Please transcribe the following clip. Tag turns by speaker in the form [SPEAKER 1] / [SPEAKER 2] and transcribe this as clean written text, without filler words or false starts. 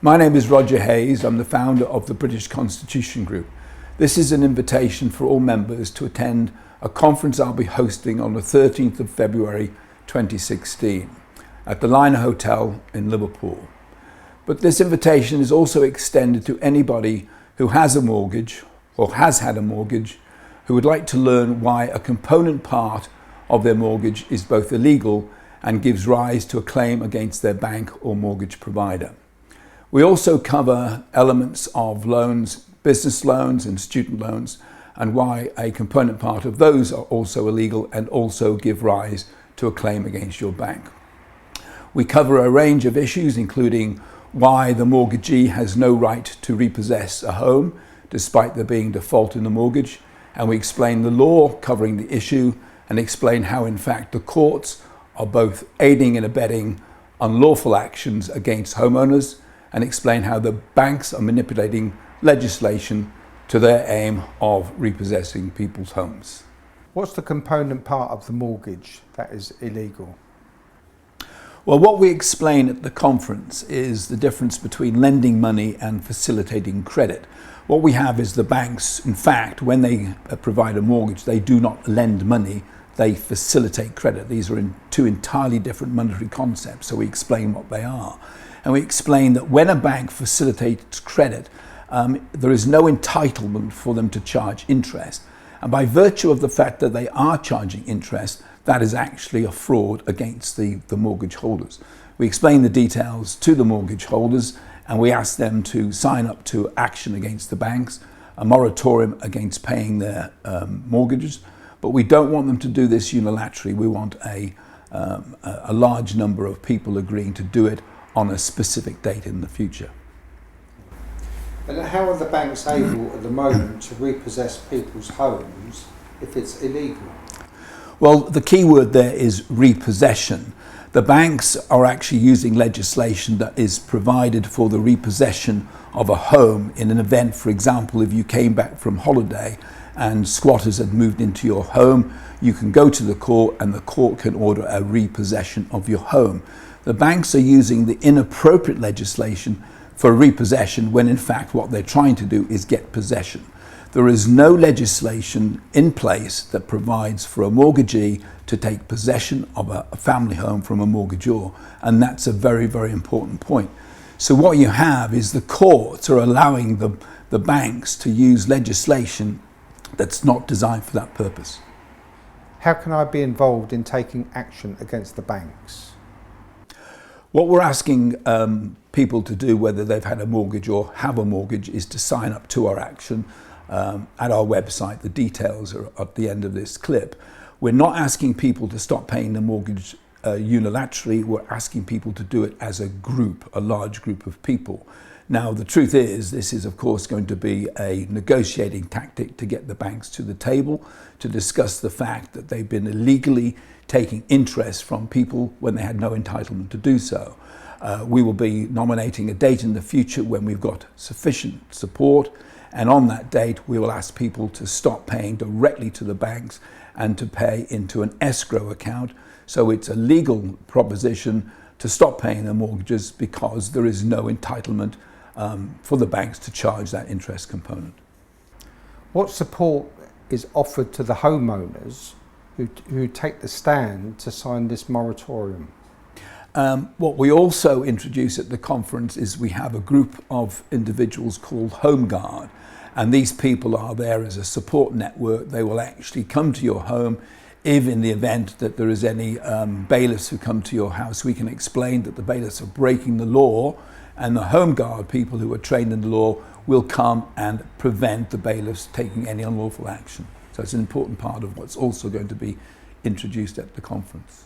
[SPEAKER 1] My name is Roger Hayes. I'm the founder of the British Constitution Group. This is an invitation for all members to attend a conference I'll be hosting on the 13th of February 2016 at the Liner Hotel in Liverpool. But this invitation is also extended to anybody who has a mortgage or has had a mortgage who would like to learn why a component part of their mortgage is both illegal and gives rise to a claim against their bank or mortgage provider. We also cover elements of loans, business loans and student loans, and why a component part of those are also illegal and also give rise to a claim against your bank. We cover a range of issues, including why the mortgagee has no right to repossess a home despite there being default in the mortgage, and we explain the law covering the issue and explain how in fact the courts are both aiding and abetting unlawful actions against homeowners, and explain how the banks are manipulating legislation to their aim of repossessing people's homes.
[SPEAKER 2] What's the component part of the mortgage that is illegal?
[SPEAKER 1] Well, what we explain at the conference is the difference between lending money and facilitating credit. What we have is the banks, in fact, when they provide a mortgage, they do not lend money, they facilitate credit. These are two entirely different monetary concepts, so we explain what they are. And we explain that when a bank facilitates credit, there is no entitlement for them to charge interest. And by virtue of the fact that they are charging interest, that is actually a fraud against the mortgage holders. We explain the details to the mortgage holders, and we ask them to sign up to action against the banks, a moratorium against paying their mortgages. But we don't want them to do this unilaterally. We want a large number of people agreeing to do it on a specific date in the future.
[SPEAKER 2] And how are the banks able at the moment to repossess people's homes if it's illegal?
[SPEAKER 1] Well, the key word there is repossession. The banks are actually using legislation that is provided for the repossession of a home in an event. For example, if you came back from holiday and squatters had moved into your home, you can go to the court and the court can order a repossession of your home. The banks are using the inappropriate legislation for repossession when in fact what they're trying to do is get possession. There is no legislation in place that provides for a mortgagee to take possession of a family home from a mortgagor, and that's a very, very important point. So what you have is the courts are allowing the banks to use legislation that's not designed for that purpose.
[SPEAKER 2] How can I be involved in taking action against the banks?
[SPEAKER 1] What we're asking people to do, whether they've had a mortgage or have a mortgage, is to sign up to our action at our website. The details are at the end of this clip. We're not asking people to stop paying the mortgage unilaterally. We're asking people to do it as a group, a large group of people. Now, the truth is, this is of course going to be a negotiating tactic to get the banks to the table to discuss the fact that they've been illegally taking interest from people when they had no entitlement to do so. We will be nominating a date in the future when we've got sufficient support, and on that date we will ask people to stop paying directly to the banks and to pay into an escrow account. So it's a legal proposition to stop paying their mortgages because there is no entitlement for the banks to charge that interest component.
[SPEAKER 2] What support is offered to the homeowners who take the stand to sign this moratorium?
[SPEAKER 1] What we also introduce at the conference is we have a group of individuals called Home Guard, and these people are there as a support network. They will actually come to your home if in the event that there is any bailiffs who come to your house. We can explain that the bailiffs are breaking the law, and the Home Guard people who are trained in the law will come and prevent the bailiffs taking any unlawful action. So it's an important part of what's also going to be introduced at the conference.